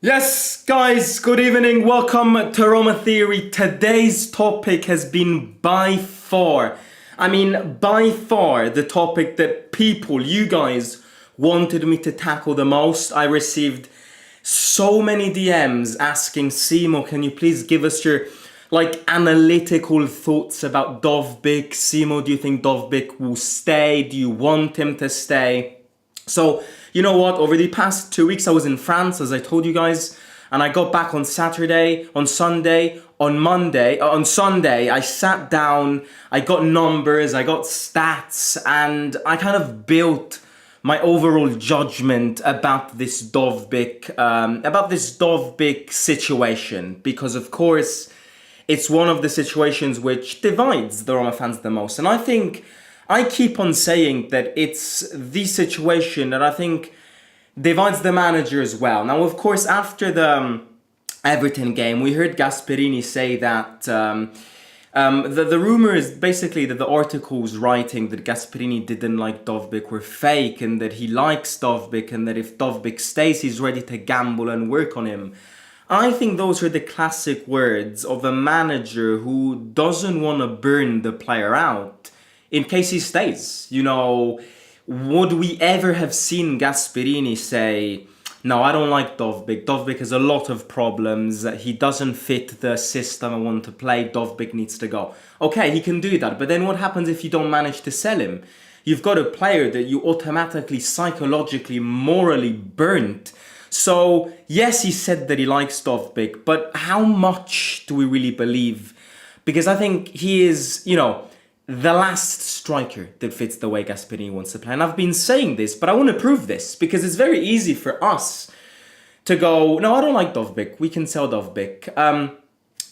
Yes, guys, good evening. Welcome to Roma Theory. Today's topic has been by far the topic that you guys, wanted me to tackle the most. I received so many DMs asking, Simo, can you please give us your analytical thoughts about Dovbyk? Simo, do you think Dovbyk will stay? Do you want him to stay? So, you know what, over the past 2 weeks I was in France, as I told you guys, and I got back on Saturday, on Sunday, on Sunday, I sat down, I got numbers, I got stats, and I kind of built my overall judgment about this Dovbyk situation, because of course, it's one of the situations which divides the Roma fans the most, and I think I keep on saying that it's the situation that I think divides the manager as well. Now, of course, after the Everton game, we heard Gasperini say that the rumor is basically that the articles writing that Gasperini didn't like Dovbyk were fake, and that he likes Dovbyk, and that if Dovbyk stays, he's ready to gamble and work on him. I think those are the classic words of a manager who doesn't want to burn the player out in case he stays. You know, would we ever have seen Gasperini say, no, I don't like Dovbyk. Dovbyk has a lot of problems. He doesn't fit the system I want to play. Dovbyk needs to go. Okay, he can do that. But then what happens if you don't manage to sell him? You've got a player that you automatically, psychologically, morally burnt. So, yes, he said that he likes Dovbyk, but how much do we really believe? Because I think he is, the last striker that fits the way Gasperini wants to play. And I've been saying this, but I want to prove this, because it's very easy for us to go, no, I don't like Dovbyk, we can sell Dovbyk.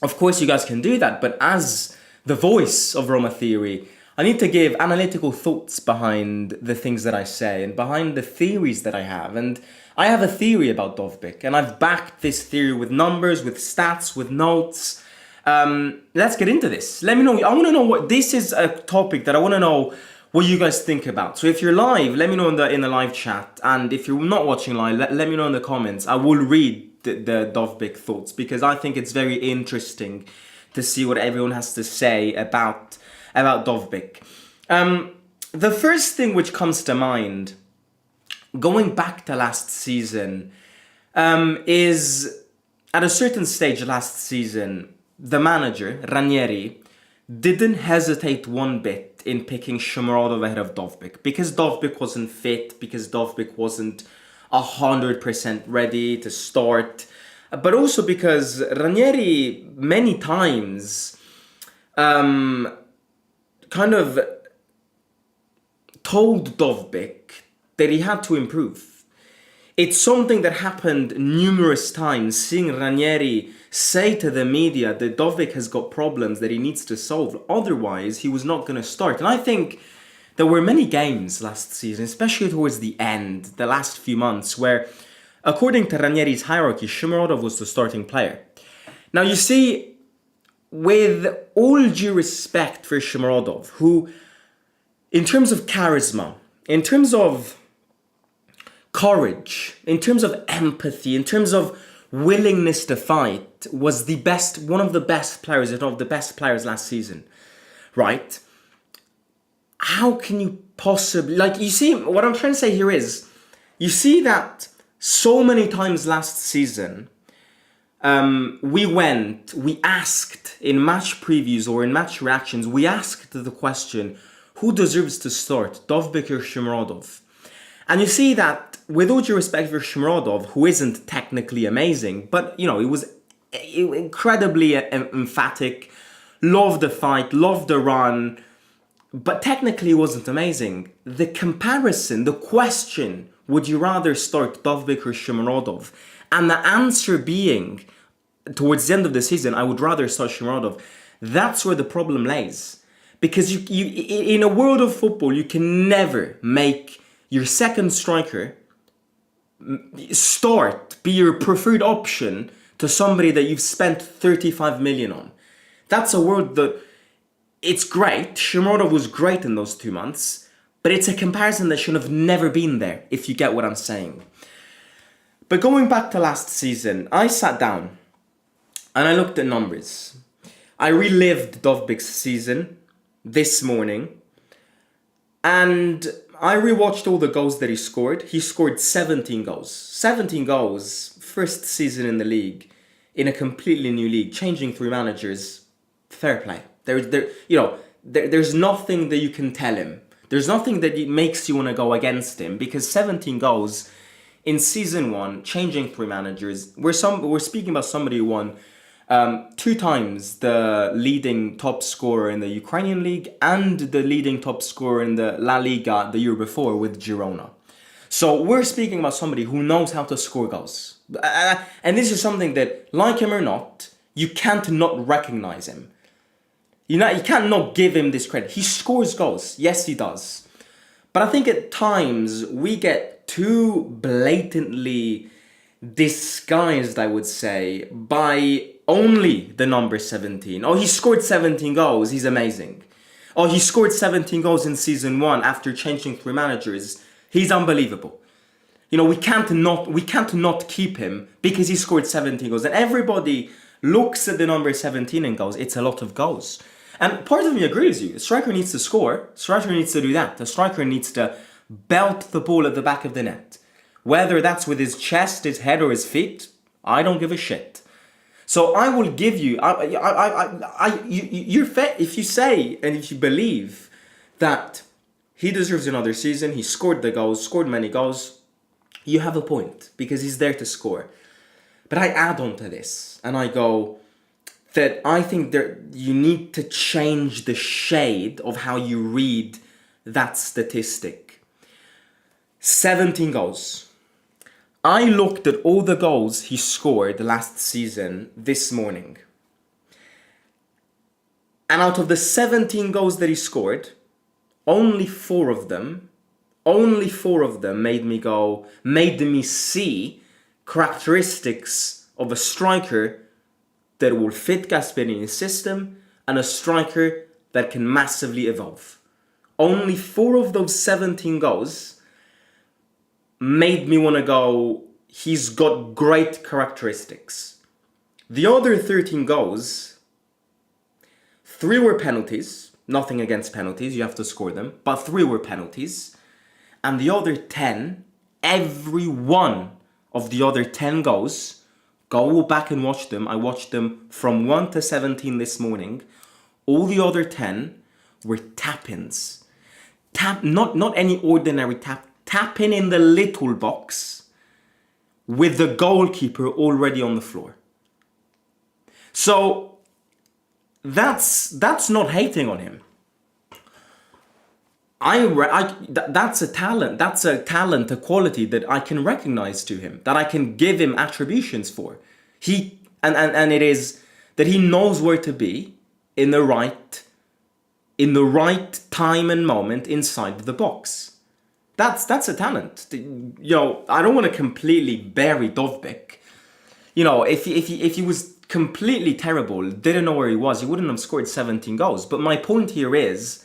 Of course, you guys can do that, but as the voice of Roma Theory, I need to give analytical thoughts behind the things that I say and behind the theories that I have. And I have a theory about Dovbyk, and I've backed this theory with numbers, with stats, with notes. Let's get into this. Let me know. I want to know what this is, a topic that I want to know what you guys think about. So if you're live, let me know in the live chat, and if you're not watching live, let me know in the comments. I will read the Dovbyk thoughts, because I think it's very interesting to see what everyone has to say about Dovbyk. The first thing which comes to mind, going back to last season, is at a certain stage last season, the manager, Ranieri, didn't hesitate one bit in picking Shomurodov ahead of Dovbyk, because Dovbyk wasn't fit, because Dovbyk wasn't 100% ready to start, but also because Ranieri many times kind of told Dovbyk that he had to improve. It's something that happened numerous times, seeing Ranieri say to the media that Dovbyk has got problems that he needs to solve, otherwise he was not going to start. And I think there were many games last season, especially towards the end, the last few months, where, according to Ranieri's hierarchy, Shomurodov was the starting player. Now, you see, with all due respect for Shomurodov, who, in terms of charisma, in terms of courage, in terms of empathy, in terms of willingness to fight, was one of the best players, if not the best players last season, right? How can you possibly, you see, what I'm trying to say here is, you see that so many times last season, we asked in match previews or in match reactions, we asked the question, who deserves to start, Dovbyk or Shomurodov? And you see that, with all due respect for Shomurodov, who isn't technically amazing, but, he was incredibly emphatic, loved the fight, loved the run, but technically wasn't amazing. The comparison, the question, would you rather start Dovbyk or Shomurodov? And the answer being, towards the end of the season, I would rather start Shomurodov. That's where the problem lays. Because you in a world of football, you can never make your second striker be your preferred option to somebody that you've spent 35 million on. That's a world that, it's great. Shomurodov was great in those 2 months, but it's a comparison that should have never been there, if you get what I'm saying. But going back to last season, I sat down and I looked at numbers. I relived Dovbyk's season this morning, and I rewatched all the goals that he scored. He scored 17 goals. 17 goals, first season in the league, in a completely new league, changing 3 managers. Fair play. There's nothing that you can tell him. There's nothing that makes you want to go against him, because 17 goals in season 1, changing 3 managers. We're speaking about somebody who won 2 times the leading top scorer in the Ukrainian league and the leading top scorer in the La Liga the year before with Girona. So we're speaking about somebody who knows how to score goals. And this is something that, like him or not, you can't not recognize him. You can't not give him this credit. He scores goals. Yes, he does. But I think at times we get too blatantly disguised, I would say, by only the number 17. Oh, he scored 17 goals. He's amazing. Oh, he scored 17 goals in season 1 after changing 3 managers. He's unbelievable. We can't not keep him because he scored 17 goals. And everybody looks at the number 17 and goes, it's a lot of goals. And part of me agrees with you. A striker needs to score. A striker needs to do that. A striker needs to belt the ball at the back of the net. Whether that's with his chest, his head, or his feet, I don't give a shit. So I will give you, if you say and if you believe that he deserves another season, he scored the goals, scored many goals, you have a point because he's there to score. But I add on to this and I go that I think that you need to change the shade of how you read that statistic. 17 goals. I looked at all the goals he scored last season this morning. And out of the 17 goals that he scored, only 4 of them made me see characteristics of a striker that will fit Gasperini's system and a striker that can massively evolve. Only 4 of those 17 goals made me want to go, he's got great characteristics. The other 13 goals, 3 were penalties. Nothing against penalties, you have to score them. But 3 were penalties. And the other 10, every one of the other 10 goals, go back and watch them. I watched them from 1 to 17 this morning. All the other 10 were tap-ins. Not any ordinary tap. Tap-in in the little box with the goalkeeper already on the floor. So that's not hating on him. That's a talent. That's a talent, a quality that I can recognize to him, that I can give him attributions for. And it is that he knows where to be in the right time and moment inside the box. That's a talent. I don't want to completely bury Dovbyk. If he was completely terrible, didn't know where he was, he wouldn't have scored 17 goals. But my point here is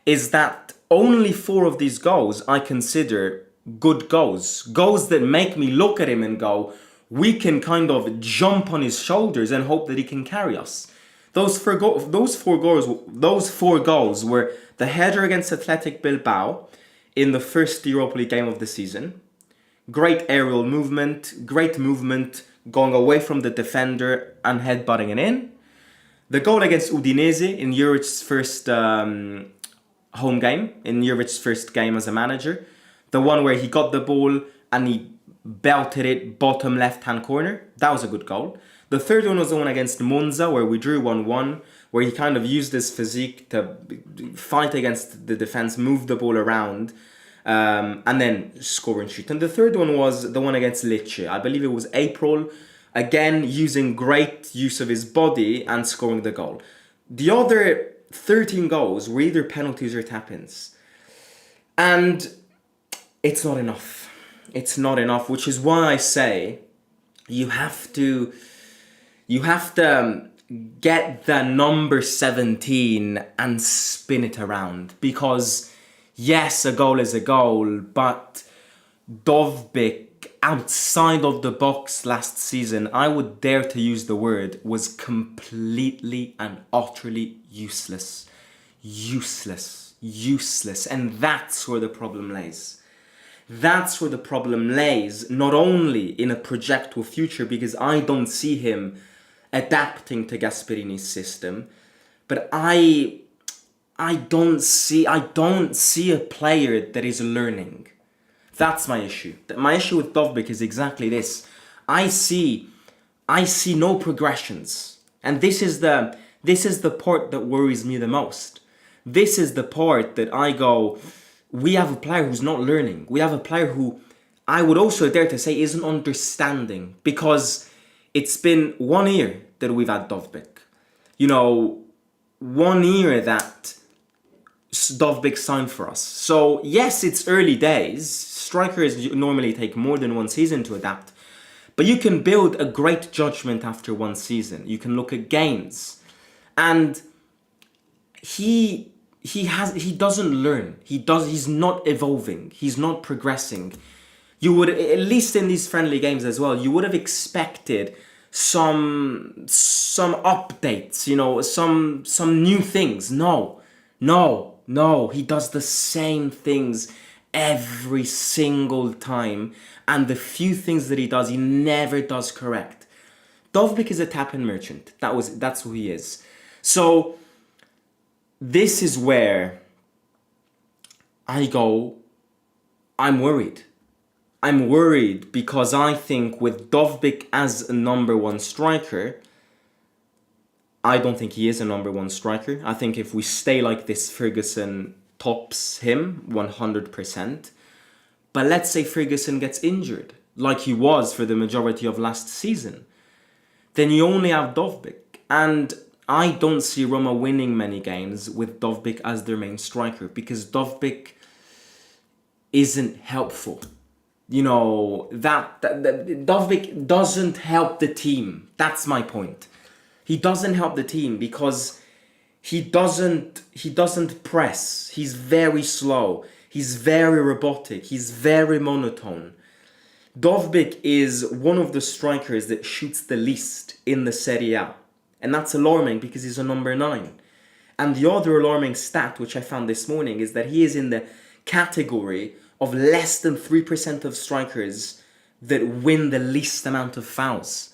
that only 4 of these goals I consider good goals. Goals that make me look at him and go, we can kind of jump on his shoulders and hope that he can carry us. Those four goals were the header against Athletic Bilbao in the first Europa League game of the season. Great aerial movement, going away from the defender and headbutting it in. The goal against Udinese in Juric's first home game, in Juric's first game as a manager. The one where he got the ball and he belted it bottom left-hand corner. That was a good goal. The third one was the one against Monza where we drew 1-1, where he kind of used his physique to fight against the defense, move the ball around, and then score and shoot. And the third one was the one against Lecce. I believe it was April, again using great use of his body and scoring the goal. The other 13 goals were either penalties or tap-ins. And it's not enough. It's not enough, which is why I say you have to get the number 17 and spin it around. Because yes, a goal is a goal, but Dovbyk outside of the box last season, I would dare to use the word, was completely and utterly useless. Useless. And that's where the problem lays. That's where the problem lays, not only in a projectable future, because I don't see him adapting to Gasperini's system, but I don't see a player that is learning. That's my issue. My issue with Dovbyk is exactly this. I see no progressions. And this is the part that worries me the most. This is the part that I go, we have a player who's not learning. We have a player who I would also dare to say isn't understanding, because it's been 1 year that we've had Dovbyk. 1 year that Dovbyk signed for us. So yes, it's early days. Strikers normally take more than 1 season to adapt. But you can build a great judgment after 1 season. You can look at gains. And he doesn't learn. He's not evolving. He's not progressing. You would, at least in these friendly games as well, you would have expected some updates, some new things. No, he does the same things every single time, and the few things that he does, he never does correct. Dovbyk is a tap-in merchant. That's who he is. So this is where I go, I'm worried. I'm worried because I think with Dovbyk as a number 1 striker, I don't think he is a number 1 striker. I think if we stay like this, Ferguson tops him 100%. But let's say Ferguson gets injured, like he was for the majority of last season. Then you only have Dovbyk. And I don't see Roma winning many games with Dovbyk as their main striker, because Dovbyk isn't helpful. Dovbyk doesn't help the team. That's my point. He doesn't help the team because he doesn't press. He's very slow. He's very robotic. He's very monotone. Dovbyk is one of the strikers that shoots the least in the Serie A. And that's alarming because he's a number 9. And the other alarming stat, which I found this morning, is that he is in the category of less than 3% of strikers that win the least amount of fouls.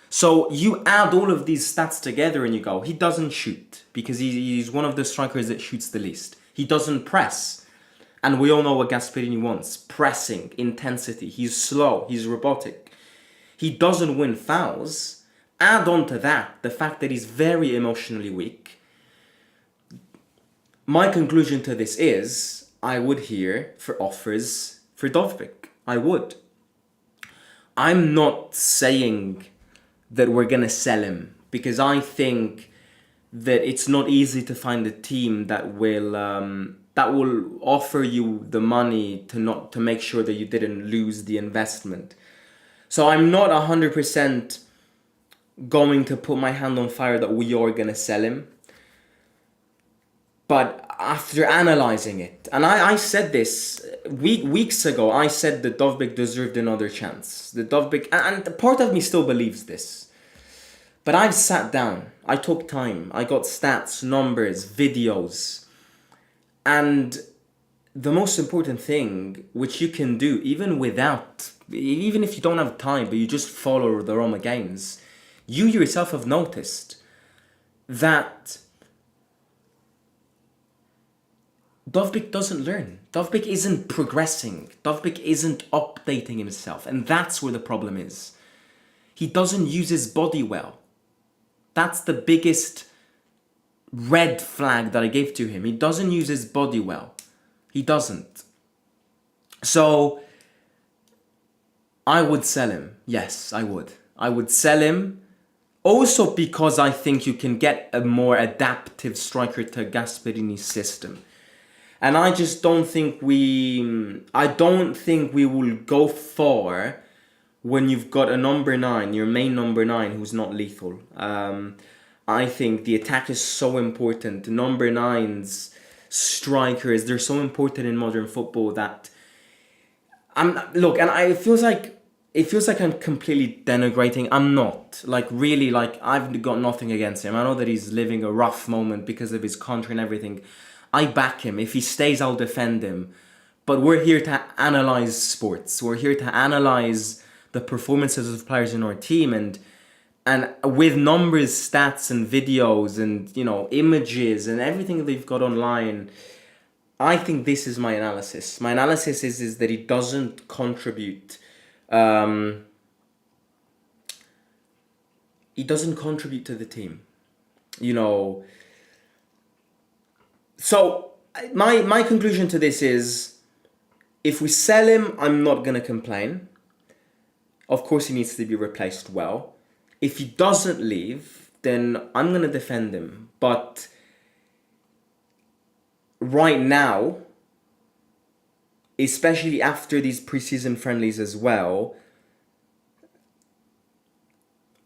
So you add all of these stats together and you go, he doesn't shoot because he's one of the strikers that shoots the least. He doesn't press. And we all know what Gasperini wants. Pressing, intensity. He's slow. He's robotic. He doesn't win fouls. Add on to that the fact that he's very emotionally weak. My conclusion to this is, I would hear for offers for Dovbyk. I would. I'm not saying that we're going to sell him, because I think that it's not easy to find a team that will offer you the money to make sure that you didn't lose the investment. So I'm not 100% going to put my hand on fire that we are going to sell him. But after analyzing it, and I said this weeks ago, I said that Dovbyk deserved another chance. The Dovbyk, and part of me still believes this. But I've sat down, I took time, I got stats, numbers, videos. And the most important thing, which you can do even if you don't have time, but you just follow the Roma games, you yourself have noticed that Dovbyk doesn't learn. Dovbyk isn't progressing. Dovbyk isn't updating himself. And that's where the problem is. He doesn't use his body well. That's the biggest red flag that I gave to him. He doesn't use his body well. He doesn't. So I would sell him. Yes, I would. I would sell him. Also because I think you can get a more adaptive striker to Gasperini's system. And I just don't think we will go far when you've got a number 9, your main number 9, who's not lethal. I think the attack is so important. Number 9s, strikers, they're so important in modern football that... it feels like it feels like I'm completely denigrating. I'm not. Like, really, like, I've got nothing against him. I know that he's living a rough moment because of his country and everything. I back him. If he stays, I'll defend him. But we're here to analyze sports. We're here to analyze the performances of players in our team, and with numbers, stats, and videos, and images, and everything they've got online. I think this is my analysis. My analysis is that he doesn't contribute. He doesn't contribute to the team. So my conclusion to this is, if we sell him, I'm not gonna complain. Of course, he needs to be replaced well. If he doesn't leave, then I'm gonna defend him. But right now, especially after these preseason friendlies as well,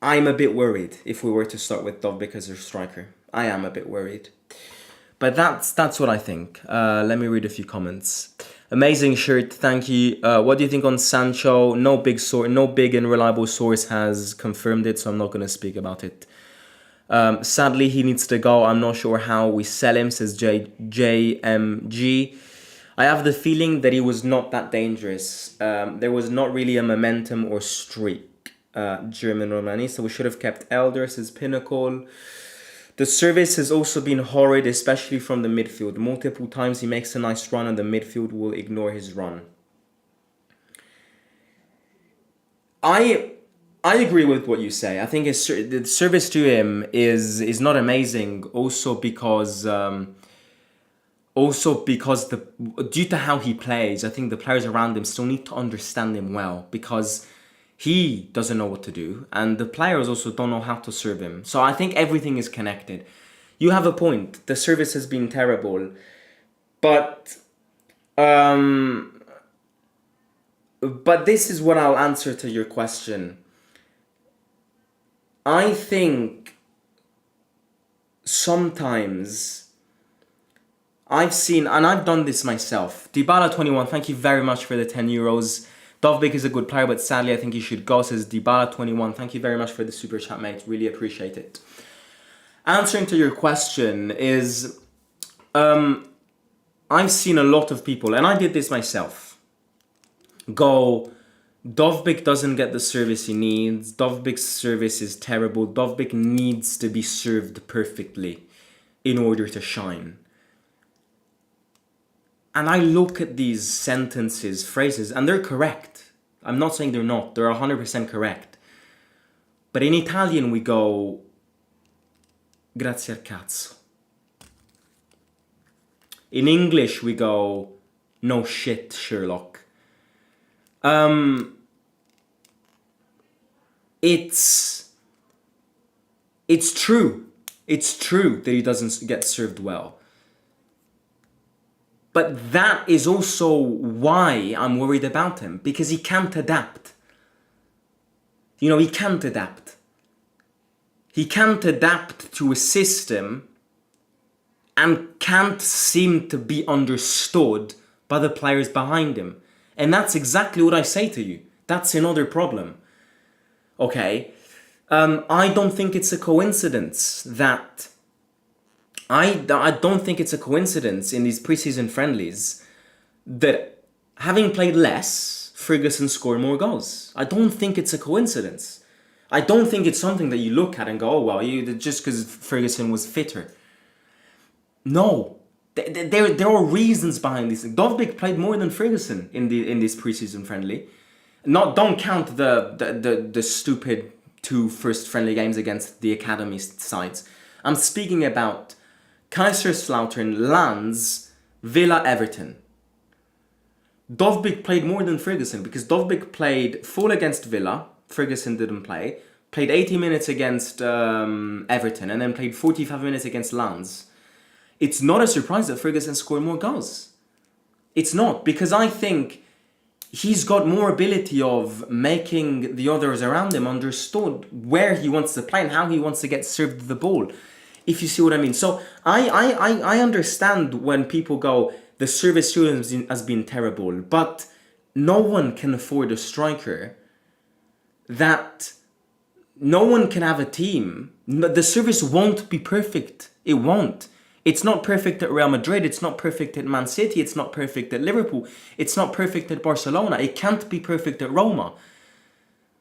I'm a bit worried if we were to start with Dovbyk as our striker. I am a bit worried. But that's what I think. Let me read a few comments. Amazing shirt, thank you. What do you think on Sancho? No big and reliable source has confirmed it, so I'm not going to speak about it. Sadly, he needs to go. I'm not sure how we sell him, says JMG. I have the feeling that he was not that dangerous. There was not really a momentum or streak. German Romani, so we should have kept Elder, says Pinnacle. The service has also been horrid, especially from the midfield. Multiple times he makes a nice run and the midfield will ignore his run. I agree with what you say. I think the service to him is not amazing. Also because due to how he plays, I think the players around him still need to understand him well, because he doesn't know what to do, and the players also don't know how to serve him. So I think everything is connected. You have a point. The service has been terrible, but this is what I'll answer to your question. I think sometimes I've seen, and I've done this myself. Dybala21, thank you very much for the €10. Dovbyk is a good player, but sadly I think he should go, says Dybala21. Thank you very much for the super chat, mate. Really appreciate it. Answering to your question is, I've seen a lot of people, and I did this myself, go, Dovbyk doesn't get the service he needs. Dovbyk's service is terrible. Dovbyk needs to be served perfectly in order to shine. And I look at these sentences, phrases, and they're correct. I'm not saying they're not. They're 100% correct. But in Italian we go, grazie al cazzo. In English we go, no shit, Sherlock. It's true. It's true that he doesn't get served well. But that is also why I'm worried about him, because he can't adapt. He can't adapt. He can't adapt to a system and can't seem to be understood by the players behind him. And that's exactly what I say to you. That's another problem. Okay? I don't think it's a coincidence that I don't think it's a coincidence in these preseason friendlies that having played less, Ferguson scored more goals. I don't think it's a coincidence. I don't think it's something that you look at and go, oh, well, just because Ferguson was fitter. No. There are reasons behind this. Dovbyk played more than Ferguson in this preseason friendly. Don't count the stupid 2 first friendly games against the academy sides. I'm speaking about Kaiserslautern, Lens, Villa, Everton. Dovbyk played more than Ferguson because Dovbyk played full against Villa. Ferguson didn't play. Played 80 minutes against Everton and then played 45 minutes against Lens. It's not a surprise that Ferguson scored more goals. It's not, because I think he's got more ability of making the others around him understood where he wants to play and how he wants to get served the ball. If you see what I mean. So I understand when people go, the service to him has been terrible, but no one can afford a striker that no one can have a team. The service won't be perfect. It won't. It's not perfect at Real Madrid. It's not perfect at Man City. It's not perfect at Liverpool. It's not perfect at Barcelona. It can't be perfect at Roma.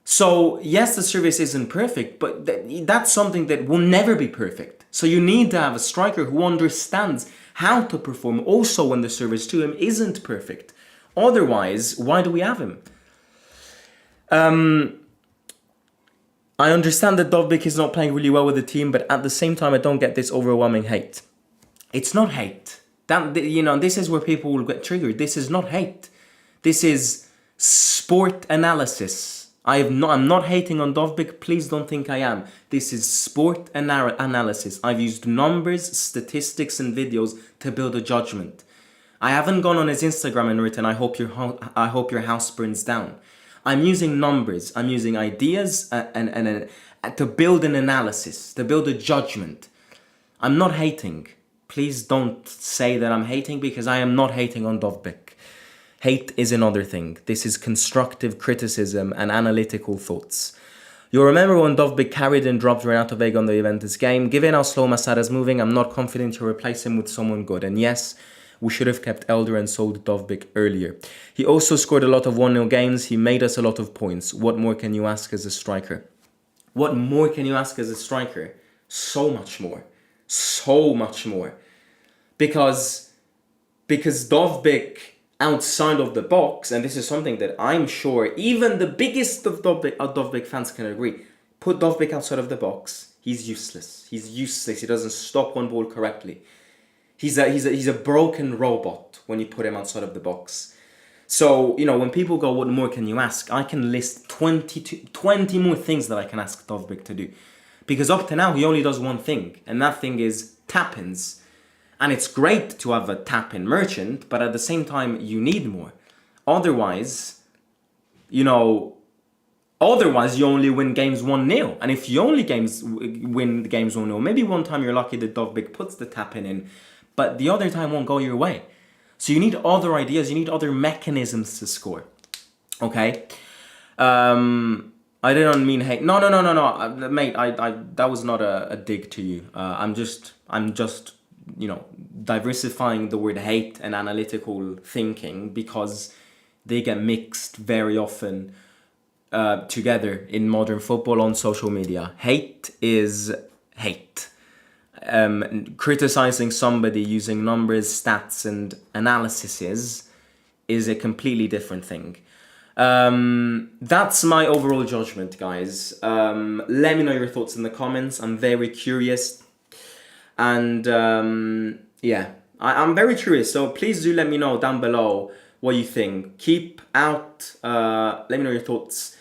So yes, the service isn't perfect, but that's something that will never be perfect. So you need to have a striker who understands how to perform also when the service to him isn't perfect. Otherwise, why do we have him? I understand that Dovbyk is not playing really well with the team, but at the same time, I don't get this overwhelming hate. It's not hate. This is where people will get triggered. This is not hate. This is sport analysis. I'm not hating on Dovbyk. Please don't think I am. This is sport analysis. I've used numbers, statistics, and videos to build a judgment. I haven't gone on his Instagram and written, I hope your house burns down. I'm using numbers. I'm using ideas and to build an analysis, to build a judgment. I'm not hating. Please don't say that I'm hating, because I am not hating on Dovbyk. Hate is another thing. This is constructive criticism and analytical thoughts. You'll remember when Dovbyk carried and dropped Renato Vega on the Juventus game. Given how slow Masada's moving, I'm not confident to replace him with someone good. And yes, we should have kept Elder and sold Dovbyk earlier. He also scored a lot of 1-0 games. He made us a lot of points. What more can you ask as a striker? What more can you ask as a striker? So much more. So much more. Because Dovbyk, outside of the box, and this is something that I'm sure even the biggest of Dovbyk fans can agree, put Dovbyk outside of the box, he's useless. He's useless. He doesn't stop one ball correctly. He's a broken robot when you put him outside of the box. So, when people go, what more can you ask? I can list 20 more things that I can ask Dovbyk to do. Because up to now, he only does one thing, and that thing is tap-ins. And it's great to have a tap-in merchant, but at the same time, you need more. Otherwise, you only win games 1-0. And if you only win the games 1-0, maybe one time you're lucky that Dovbyk puts the tap-in in, but the other time won't go your way. So you need other ideas, you need other mechanisms to score. Okay? I didn't mean hate. No, mate, that was not a dig to you. I'm just diversifying the word hate and analytical thinking, because they get mixed very often together in modern football on social media. Hate is hate. Criticizing somebody using numbers, stats, and analyses is a completely different thing. That's my overall judgment, guys. Let me know your thoughts in the comments. I'm very curious. And I'm very curious. So please do let me know down below what you think. Let me know your thoughts.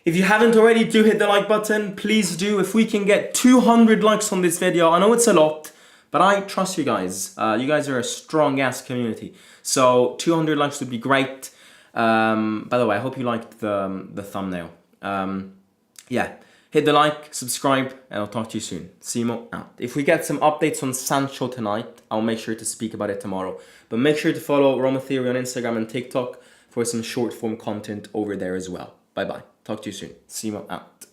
If you haven't already, do hit the like button. Please do. If we can get 200 likes on this video, I know it's a lot, but I trust you guys. You guys are a strong ass community. So 200 likes would be great. By the way, I hope you liked the thumbnail. Hit the like, subscribe, and I'll talk to you soon. Simo out. If we get some updates on Sancho tonight, I'll make sure to speak about it tomorrow. But make sure to follow Roma Theory on Instagram and TikTok for some short form content over there as well. Bye bye. Talk to you soon. Simo out.